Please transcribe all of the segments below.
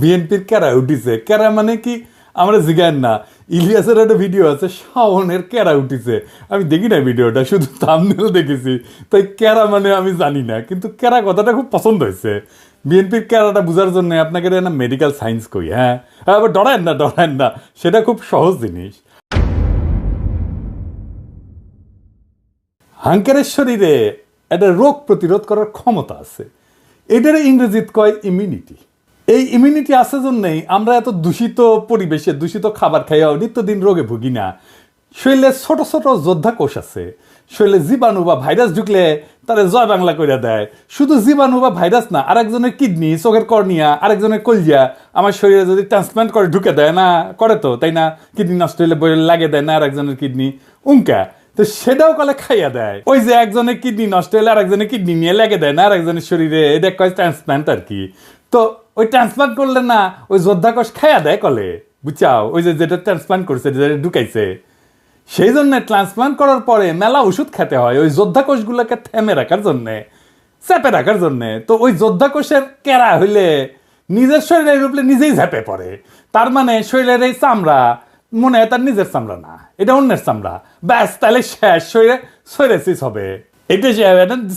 বিএনপির কেরা উঠিছে, কেরা মানে কি আমরা জিগান না। ইলিয়াসের একটা ভিডিও আছে, শাওনের কেরা উঠিছে, আমি দেখি না ভিডিওটা, শুধু থাম্বনেল দেখেছি, তাই কেরা মানে আমি জানি না, কিন্তু কেরা কথাটা খুব পছন্দ হয়েছে। বিএনপির কেরাটা বোঝার জন্য আপনাকে না মেডিকেল সায়েন্স কই, হ্যাঁ আবার ডরায়েন না, সেটা খুব সহজ জিনিস। হাঙ্কারের শরীরে একটা রোগ প্রতিরোধ করার ক্ষমতা আছে, এটার ইংরেজিতে কয় ইমিউনিটি। এই ইমিউনিটি আছে জন্যই আমরা এত দূষিত পরিবেশে দূষিত খাবার খাইয়াও নিত্যদিন রোগে ভুগি না। শরীরে ছোট ছোট যোদ্ধা কোষ আছে, শরীরে জীবাণু বা ভাইরাস ঢুকলে তারা জয় বাংলা করে দেয়। শুধু জীবাণু বা ভাইরাস না, আরেকজনের কিডনি, চোখের কর্নিয়া, আরেকজনের কলজিয়া আমার শরীরে যদি ট্রান্সপ্লান্ট করে ঢুকে দেয় না, করে তো তাই না, কিডনি নষ্ট হলে বই লাগে দেয় না আরেকজনের কিডনি, উঙ্কা তো সেটাও কলে খাইয়া দেয়। ওই যে একজনের কিডনি নষ্ট হলে আরেকজনের কিডনি নিয়ে লেগে দেয় না আরেকজনের শরীরে, এটা কয় ট্রান্সপ্লান্ট আর কি। তো ওই ট্রান্সপ্লান্ট করলে না ওই যোদ্ধা কোষ খাইয়া দেয় কলে, বুঝছাও, ওই যে যেটা ট্রান্সপ্লান্ট করছে, যেটা ঢুকাইছে, সেই জন্য ট্রান্সপ্লান্ট করার পরে মেলা ওষুধ খেতে হয় ওই যোদ্ধা কোষগুলোকে থেমে রাখার জন্যে, চেপে রাখার জন্যে। তো ওই যোদ্ধা কোষের কেরা হইলে নিজের শরীরের উপরে নিজেই ঝেপে পড়ে, তার মানে শরীরের এই চামড়া মনে হয় তার নিজের চামড়া না, এটা অন্যের চামড়া, ব্যাস তাহলে শেষ, শরীরে সোরেসিস হবে। এটা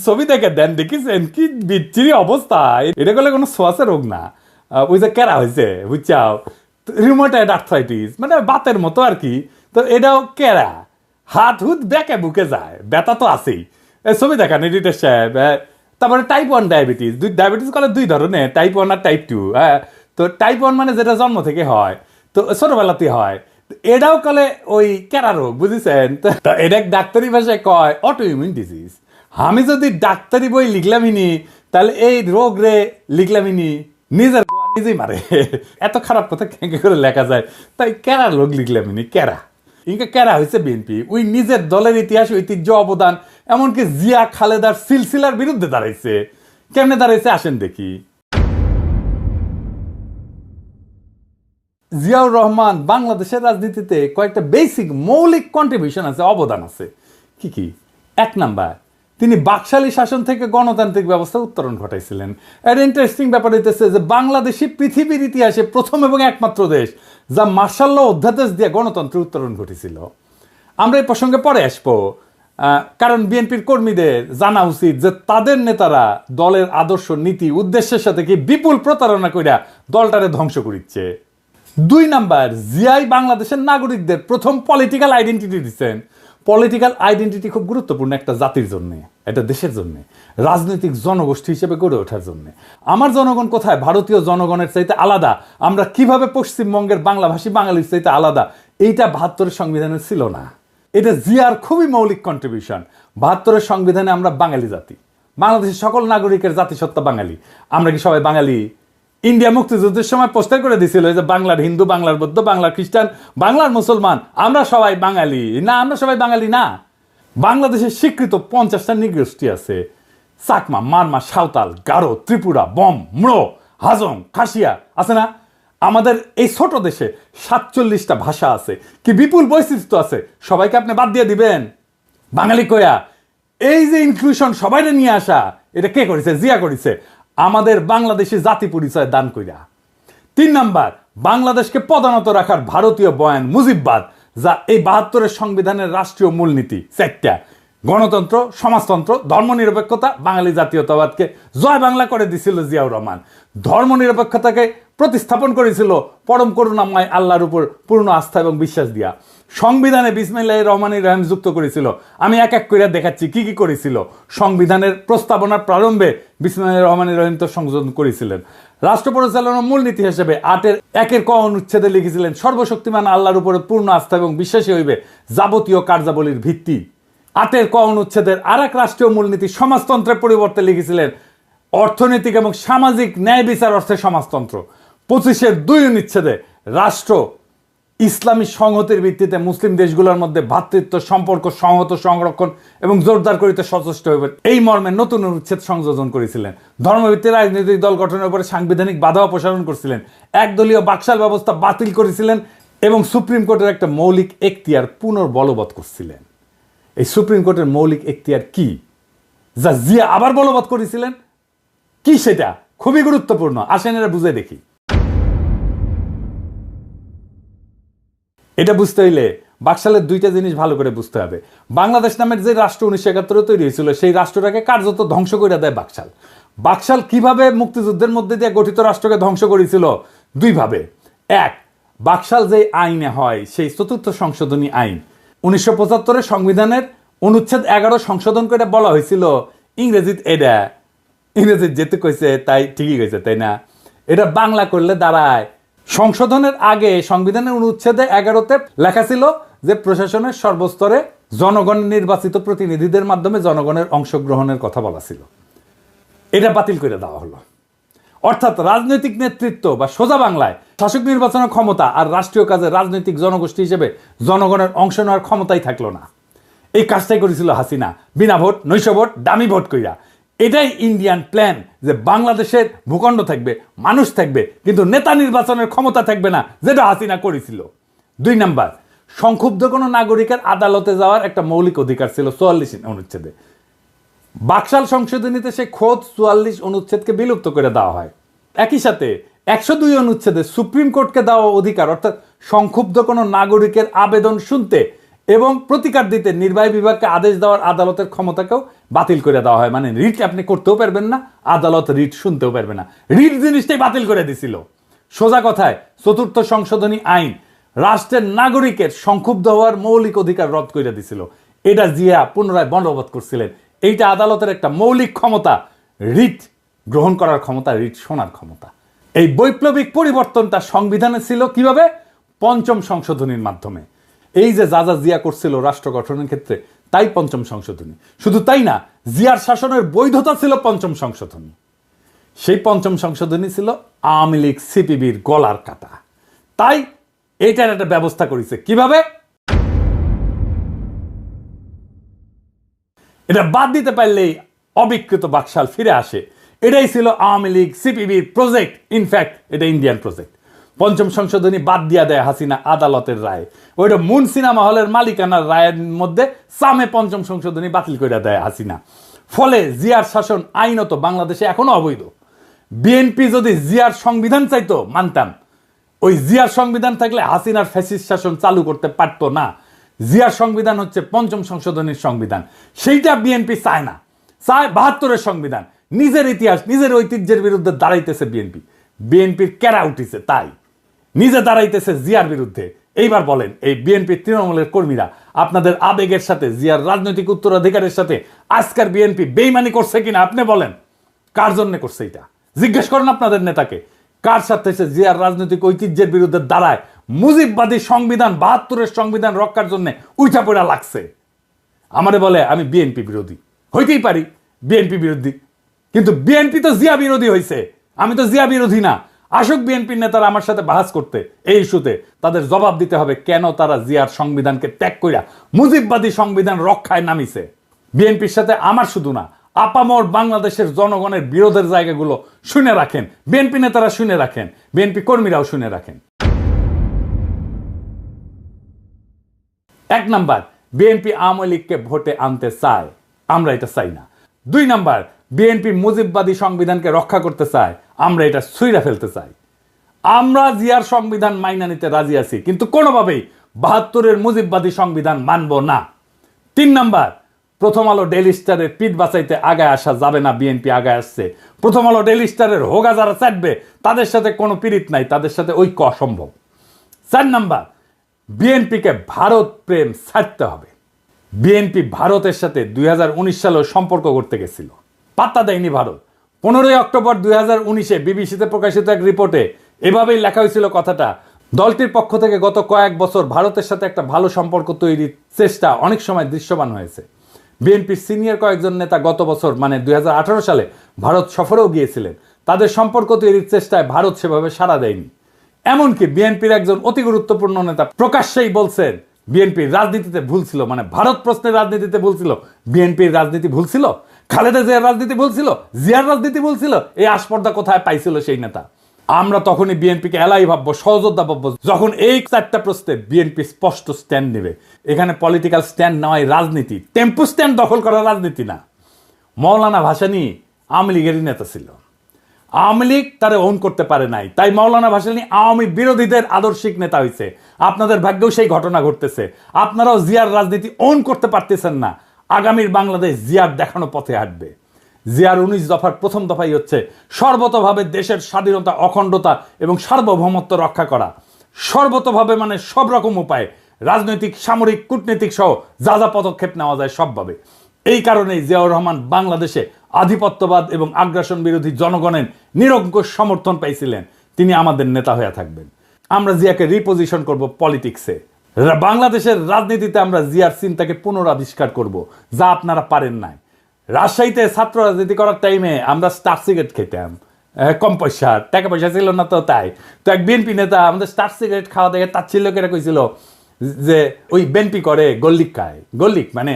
ছবি দেখে দেন, দেখিছেন কি বিচ্ছিরি অবস্থা, এটা করলে কোনো সোয়াসের রোগ না, ওই যে কেরা হয়েছে, বুঝছাও, রিউমাটয়েড আর্থ্রাইটিস মানে বাতের মতো আর কি। তো এটাও কেরা, হাত হুত বেঁকে বুকে যায়, ব্যথা তো আছেই, ছবি দেখান এডিটর সাহেব। তারপরে টাইপ 1 ডায়াবেটিস, ডায়াবেটিস কলে দুই ধরনের, টাইপ 1 আর টাইপ 2। হ্যাঁ, তো টাইপ 1 মানে যেটা জন্ম থেকে হয়, তো ছোটবেলাতে হয়, এটাও কলে ওই কেরা রোগ, বুঝেছেন। তো এটা ডাক্তারি ভাষায় কয় অটো ইমিউন ডিজিজ। আমি যদি ডাক্তারি বই লিখলামিনি তাহলে এই রোগ রে লিখলামিনি নিজের নিজেই মারে, এত খারাপ কথা কেঁকে করে লেখা যায়, তাই কেরা রোগ লিখলামিনি কেরা। ইনকা কেরা হয়েছে বিএনপি, ওই নিজের দলের ইতিহাস ঐতিহ্য অবদান, এমনকি জিয়া খালেদার সিলসিলার বিরুদ্ধে দাঁড়াইছে। কেমনে দাঁড়াইছে আসেন দেখি। জিয়াউর রহমান বাংলাদেশের রাজনীতিতে কয়েকটা বেসিক মৌলিক কন্ট্রিবিউশন আছে, অবদান আছে। কি কি? 1 নাম্বার, তিনি বাকশালী শাসন থেকে গণতান্ত্রিক ব্যবস্থা উত্তরণ ঘটাইছিলেন। এর ইন্টারেস্টিং ব্যাপার হইতেছে যে বাংলাদেশই পৃথিবীর ইতিহাসে প্রথম এবং একমাত্র দেশ যা মার্শাল ল অধ্যাদেশ দিয়ে গণতন্ত্রের উত্তরণ ঘটেছিল। আমরা এই প্রসঙ্গে পরে আসবো, কারণ বিএনপির কর্মীদের জানা উচিত যে তাদের নেতারা দলের আদর্শ নীতি উদ্দেশ্যের সাথে কি বিপুল প্রতারণা কইরা দলটারে ধ্বংস করিচ্ছে। 2 নাম্বার, জিয়াই বাংলাদেশের নাগরিকদের প্রথম পলিটিক্যাল আইডেন্টিটি দিচ্ছেন। পলিটিক্যাল আইডেন্টিটি খুব গুরুত্বপূর্ণ একটা জাতির জন্য, একটা দেশের জন্য, রাজনৈতিক জনগোষ্ঠী হিসেবে গড়ে ওঠার জন্য। আমার জনগণ কোথায় ভারতীয় জনগণের চাইতে আলাদা, আমরা কিভাবে পশ্চিমবঙ্গের বাংলাভাষী বাঙালির চাইতে আলাদা, এইটা 72-এর সংবিধানে ছিল না। এটা জিয়ার খুবই মৌলিক কন্ট্রিবিউশন। 72-এর সংবিধানে আমরা বাঙালি জাতি, বাংলাদেশের সকল নাগরিকের জাতিসত্তা বাঙালি। আমরা কি সবাই বাঙালি? ইন্ডিয়া মুক্তিযুদ্ধের সময় পোস্টার করে দিছিল যে বাংলার হিন্দু, বাংলার বৌদ্ধ, বাংলার খ্রিস্টান, বাংলার মুসলমান, আমরা সবাই বাঙালি না। আমরা সবাই বাঙালি না। বাংলাদেশের স্বীকৃত 50টা নৃগোষ্ঠী আছে, চাকমা, মারমা, সাঁওতাল, গারো, ত্রিপুরা, বম, মুড়ো, হাজং, খাসিয়া, আছে না? আমাদের এই ছোট দেশে 47টা ভাষা আছে, কি বিপুল বৈচিত্র্য আছে, সবাইকে আপনি বাদ দিয়ে দিবেন বাঙালি কয়া? এই যে ইনক্লুশন, সবাইকে নিয়ে আসা, এটা কে করেছে? জিয়া করেছে, আমাদের বাংলাদেশি জাতি পরিচয় দান কইরা। 3 নাম্বার, বাংলাদেশকে পদানত রাখার ভারতীয় বয়ান মুজিববাদ, যা এই 72-এর সংবিধানের রাষ্ট্রীয় মূলনীতি 4টা: গণতন্ত্র, সমাজতন্ত্র, ধর্মনিরপেক্ষতা, বাঙালি জাতীয়তাবাদকে জয় বাংলা করে দিছিল জিয়াউর রহমান। ধর্মনিরপেক্ষতাকে প্রতিস্থাপন করেছিল পরম করুণাময় আল্লাহর উপর পূর্ণ আস্থা এবং বিশ্বাস দিয়া। সংবিধানে বিসমিল্লাহির রহমানির রহিম যুক্ত করেছিল। আমি এক এক করে দেখাচ্ছি কি কি করেছিল। সংবিধানের প্রস্তাবনার প্রারম্ভে বিসমিল্লাহির রহমানির রহিম তো সংযোজন করেছিলেন। রাষ্ট্র পরিচালনার মূলনীতি হিসেবে 8-এর 1-এর ক অনুচ্ছেদে লিখেছিলেন, সর্বশক্তিমান আল্লাহর উপরে পূর্ণ আস্থা এবং বিশ্বাসী হইবে যাবতীয় কার্যাবলীর ভিত্তি। 8-এর ক অনুচ্ছেদের আর এক রাষ্ট্রীয় মূলনীতি সমাজতন্ত্রের পরিবর্তে লিখেছিলেন, অর্থনৈতিক এবং সামাজিক ন্যায় বিচার অর্থে সমাজতন্ত্র। 25-এর 2 অনুচ্ছেদে রাষ্ট্র ইসলামী সংহতির ভিত্তিতে মুসলিম দেশগুলোর মধ্যে ভ্রাতৃত্ব সম্পর্ক সংহত, সংরক্ষণ এবং জোরদার করিতে সচেষ্ট হইবেন, এই মর্মে নতুন অনুচ্ছেদ সংযোজন করেছিলেন। ধর্মভিত্তিক রাজনৈতিক দল গঠনের উপরে সাংবিধানিক বাধা অপসারণ করেছিলেন। একদলীয় বাকশাল ব্যবস্থা বাতিল করেছিলেন এবং সুপ্রিম কোর্টের একটা মৌলিক এখতিয়ার পুনর্বলবৎ করছিলেন। এই সুপ্রিম কোর্টের মৌলিক এখতিয়ার কি, যা জিয়া আবার বলবৎ করেছিলেন? কি সেটা? খুবই গুরুত্বপূর্ণ, আসেন এরা বুঝে দেখি। এটা বুঝতে হইলে বাকশালের দুইটা জিনিস ভালো করে বুঝতে হবে। বাংলাদেশ নামের যে রাষ্ট্র 1971 তৈরি হয়েছিল, সেই রাষ্ট্রটাকে কার্যত ধ্বংস করে দেয় বাকশাল। বাকশাল কিভাবে মুক্তিযুদ্ধের মধ্যে দিয়ে গঠিত রাষ্ট্রকে ধ্বংস করেছিল? দুইভাবে। এক, বাকশাল যে আইনে হয়, সেই চতুর্থ সংশোধনী আইন 1975 সংবিধানের অনুচ্ছেদ 11 সংশোধন করে বলা হয়েছিল ইংরেজিত, এটা ইংরেজিত যেতে কইছে তাই ঠিকই কইছে, তাই না? এটা বাংলা করলে দাঁড়ায়, সংশোধনের আগে সংবিধানের অনুচ্ছেদে 11তে লেখা ছিল যে প্রশাসনের সর্বস্তরে জনগণের নির্বাচিত প্রতিনিধিদের মাধ্যমে জনগণের অংশগ্রহণের কথা বলা ছিল। এটা বাতিল করে দেওয়া হলো। অর্থাৎ রাজনৈতিক নেতৃত্ব বা সোজা বাংলায় শাসক নির্বাচনের ক্ষমতা আর রাষ্ট্রীয় কাজে রাজনৈতিক জনগোষ্ঠী হিসেবে জনগণের অংশ নেওয়ার ক্ষমতাই থাকলো না। এই কাজটাই করেছিল হাসিনা, বিনা ভোট, নৈশ ভোট, দামি ভোট কইরা। এটাই ইন্ডিয়ান প্ল্যান, যে বাংলাদেশের ভূখণ্ড থাকবে, মানুষ থাকবে, কিন্তু নেতা নির্বাচনের ক্ষমতা থাকবে না, যেটা হাসিনা করেছিল। 2 নাম্বার, সংক্ষুব্ধ কোনো নাগরিকের আদালতে যাওয়ার একটা মৌলিক অধিকার ছিল 44 অনুচ্ছেদে। বাকশাল সংশোধনীতে সে খোদ 44 অনুচ্ছেদকে বিলুপ্ত করে দেওয়া হয়। একই সাথে 102 অনুচ্ছেদে সুপ্রিম কোর্টকে দেওয়া অধিকার, অর্থাৎ সংক্ষুব্ধ কোনো নাগরিকের আবেদন শুনতে এবং প্রতিকার দিতে নির্বাহী বিভাগকে আদেশ দেওয়ার আদালতের ক্ষমতাকেও বাতিল করে দেওয়া হয়। মানে রিট আপনি করতেও পারবেন না, আদালত রিট শুনতেও পারবে না। রিট জিনিসটাই বাতিল করে দিছিল। সোজা কথায় চতুর্থ সংশোধনী আইন রাষ্ট্রের নাগরিকের সংক্ষুব্ধ হওয়ার মৌলিক অধিকার রদ করে দিছিল। এটা জিয়া পুনরায় বলবৎ করছিলেন। এইটা আদালতের একটা মৌলিক ক্ষমতা, রিট গ্রহণ করার ক্ষমতা, রিট শোনার ক্ষমতা। এই বৈপ্লবিক পরিবর্তনটা সংবিধানে ছিল কিভাবে? 5ম সংশোধনীর মাধ্যমে। এই যে যা যা জিয়া করছিল রাষ্ট্র গঠনের ক্ষেত্রে, তাই 5ম সংশোধনী। শুধু তাই না, জিয়ার শাসনের বৈধতা ছিল 5ম সংশোধনী। সেই 5ম সংশোধনী ছিল আওয়ামী লীগ সিপিবির গলার কাটা। তাই এইটার একটা ব্যবস্থা করেছে কিভাবে? এটা বাদ দিতে পারলেই অবিকৃত বাকশাল ফিরে আসে। এটাই ছিল আওয়ামী লীগ সিপিবির প্রজেক্ট। ইনফ্যাক্ট এটা ইন্ডিয়ান প্রজেক্ট। 5ম সংশোধনী বাদ দিয়া দেয় হাসিনা আদালতের রায়। ওইটা মুন সিনেমা হলের মালিকানার রায়ের মধ্যে সামে 5ম সংশোধনী বাতিল করে দেয় হাসিনা। ফলে জিয়ার শাসন আইনত বাংলাদেশে এখনো অবৈধ। বিএনপি যদি জিয়ার সংবিধান চাইতো, মানতাম। ওই জিয়ার সংবিধান থাকলে হাসিনার ফ্যাসিস্ট শাসন চালু করতে পারতো না। জিয়ার সংবিধান হচ্ছে 5ম সংশোধনীর সংবিধান। সেইটা বিএনপি চায় না, চায় 72-এর সংবিধান। নিজের ইতিহাস, নিজের ঐতিহ্যের বিরুদ্ধে দাঁড়াইতেছে বিএনপি। বিএনপির কেরা উঠিছে, তাই নিজে দাঁড়াইতেছে জিয়ার বিরুদ্ধে। এইবার বলেন, এই বিএনপির তৃণমূলের কর্মীরা আপনাদের আবেগের সাথে, জিয়ার রাজনৈতিক উত্তরাধিকারের সাথে আজকের বিএনপি বেইমানি করছে কিনা আপনি বলেন? কার জন্য করছে এটা জিজ্ঞেস করেন আপনাদের নেতাকে। কার সাথে সে জিয়ার রাজনৈতিক ঐতিহ্যের বিরুদ্ধে দাঁড়ায় মুজিববাদী সংবিধান, 72-এর সংবিধান রক্ষার জন্য উঠা পড়া লাগছে? আমারে বলে আমি বিএনপি বিরোধী। হইতেই পারি বিএনপি বিরোধী, কিন্তু বিএনপি তো জিয়া বিরোধী হয়েছে। আমি তো জিয়া বিরোধী না। আসুক বিএনপির নেতারা আমার সাথে বাহাস করতে এই ইস্যুতে, তাদের জবাব দিতে হবে কেন তারা জিয়ার সংবিধানকে ত্যাগ কইরা মুজিববাদী সংবিধান রক্ষায় নামিছে। বিএনপির সাথে আমার শুধু না, আপামর বাংলাদেশের জনগণের বিরোধের জায়গাগুলো শুনে রাখেন। বিএনপি নেতারা শুনে রাখেন, বিএনপি কর্মীরাও শুনে রাখেন। 1 নাম্বার, বিএনপি আওয়ামী লীগকে ভোটে আনতে চায়, আমরা এটা চাই না। 2 নাম্বার, বিএনপি মুজিববাদী সংবিধানকে রক্ষা করতে চায়, আমরা এটা ছুঁইরা ফেলতে চাই। আমরা জিয়ার সংবিধান মাইনা নিতে রাজি আছি, কিন্তু কোনোভাবেই 72-এর মুজিববাদী সংবিধান মানব না। 3 নাম্বার, প্রথম আলো ডেইলি স্টারের পিঠ বাঁচাইতে আগায় আসা যাবে না। বিএনপি আগায় আসছে। প্রথম আলো ডেইলি স্টারের হোগা যারা চাটবে, তাদের সাথে কোনো পীড়িত নাই, তাদের সাথে ঐক্য অসম্ভব। 4 নাম্বার, বিএনপিকে ভারত প্রেম ছাড়তে হবে। বিএনপি ভারতের সাথে 2019 সালেও সম্পর্ক করতে গেছিল, পাত্তা দেয়নি ভারত। 15 অক্টোবর 2019-এ বিবিসিতে প্রকাশিত এক রিপোর্টে এভাবেই লেখা হয়েছিল কথাটা, দলটির পক্ষ থেকে গত কয়েক বছর ভারতের সাথে একটা ভালো সম্পর্ক তৈরির চেষ্টা অনেক সময় দৃশ্যমান হয়েছে। বিএনপির সিনিয়র কয়েকজন নেতা গত বছর মানে 2018 সালে ভারত সফরেও গিয়েছিলেন। তাদের সম্পর্ক তৈরির চেষ্টায় ভারত সেভাবে সাড়া দেয়নি। এমনকি বিএনপির একজন অতি গুরুত্বপূর্ণ নেতা প্রকাশ্যেই বলছেন বিএনপির রাজনীতিতে ভুল ছিল, মানে ভারত প্রশ্নের রাজনীতিতে ভুল ছিল। বিএনপির রাজনীতি ভুল ছিল, খালেদা জিয়ার রাজনীতি ভুল ছিল, জিয়ার রাজনীতি ভুল ছিল। এই আস্পর্ধা কোথায় পাইছিল সেই নেতা? আমরা তখনই বিএনপিকে এলাই ভাববো, সহযোদ্ধা ভাববো, যখন এই 4টা প্রশ্নে বিএনপি স্পষ্ট স্ট্যান্ড নেবে। এখানে পলিটিক্যাল স্ট্যান্ড নেওয়াই রাজনীতি, টেম্পু স্ট্যান্ড দখল করা রাজনীতি না। মৌলানা ভাসানী আওয়ামী লীগেরই নেতা ছিল। আওয়ামী লীগ তারা ওন করতে পারে নাই, তাই মাওলানা ভাসানী আওয়ামী বিরোধীদের আদর্শিক নেতা হয়েছে। আপনাদের ভাগ্যেও সেই ঘটনা ঘটতেছে। আপনারাও জিয়ার রাজনীতি ওন করতে পারতেছেন না। আগামীর বাংলাদেশ জিয়ার দেখানো পথে হাঁটবে। জিয়ার 19 দফার প্রথম দফাই হচ্ছে সর্বতভাবে দেশের স্বাধীনতা, অখণ্ডতা এবং সার্বভৌমত্ব রক্ষা করা। সর্বতভাবে মানে সব রকম উপায়ে, রাজনৈতিক, সামরিক, কূটনৈতিক সহ যা যা পদক্ষেপ নেওয়া যায় সবভাবে। এই কারণেই জিয়াউর রহমান বাংলাদেশে আধিপত্যবাদ এবং আগ্রাসন বিরোধী জনগণের নিরঙ্কুশ সমর্থন পাইছিলেন। তিনি আমাদের নেতা হয়ে থাকবেন। আমরা জিয়াকে রিপোজিশন করব পলিটিক্সে। বাংলাদেশের রাজনীতিতে আমরা জিয়ার চিন্তাকে পুনরাবিষ্কার করব, যা আপনারা পারেন নাই। রাজশাহীতে ছাত্র রাজনীতি করার টাইমে আমরা স্টার সিগারেট খেতাম, কম পয়সা, টাকা পয়সা ছিল না, তো তাই তো এক বিএনপি নেতা আমাদের স্টার সিগারেট খাওয়া দেখে তাচ্ছিল্য করে কইছিল যে ওই বিএনপি করে গল্লিক খায়। গল্লিক মানে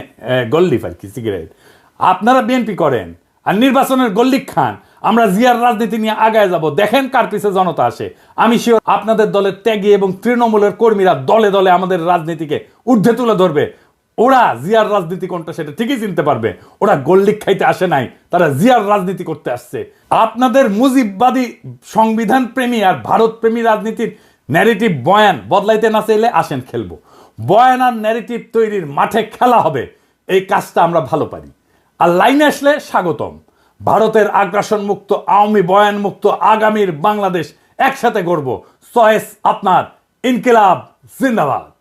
গল্লিফ আর কি, সিগারেট। আপনারা বিএনপি করেন আর নির্বাচনের গল্লিক খান। আমরা জিয়ার রাজনীতি নিয়ে আগায় যাব, দেখেন কার পিছে জনতা আসে। আমি শিওর আপনাদের দলের ত্যাগী এবং তৃণমূলের কর্মীরা দলে দলে আমাদের রাজনীতিকে ঊর্ধ্বে তুলে ধরবে। ওরা জিয়ার রাজনীতি কোনটা সেটা ঠিকই চিনতে পারবে। ওরা গোল্ডিক খাইতে আসে নাই, তারা জিয়ার রাজনীতি করতে আসছে। আপনাদের মুজিববাদী সংবিধান প্রেমী আর ভারত প্রেমী রাজনীতির ন্যারেটিভ বয়ান বদলাইতে না চাইলে আসেন খেলবো। বয়ান আর ন্যারেটিভ তৈরির মাঠে খেলা হবে। এই কাজটা আমরা ভালো পারি। আর লাইনে আসলে স্বাগতম। ভারতের আগ্রাসন মুক্ত, আওয়ামী বয়ান মুক্ত আগামীর বাংলাদেশ একসাথে গড়ব। চয়েস আপনার। ইনকিলাব জিন্দাবাদ।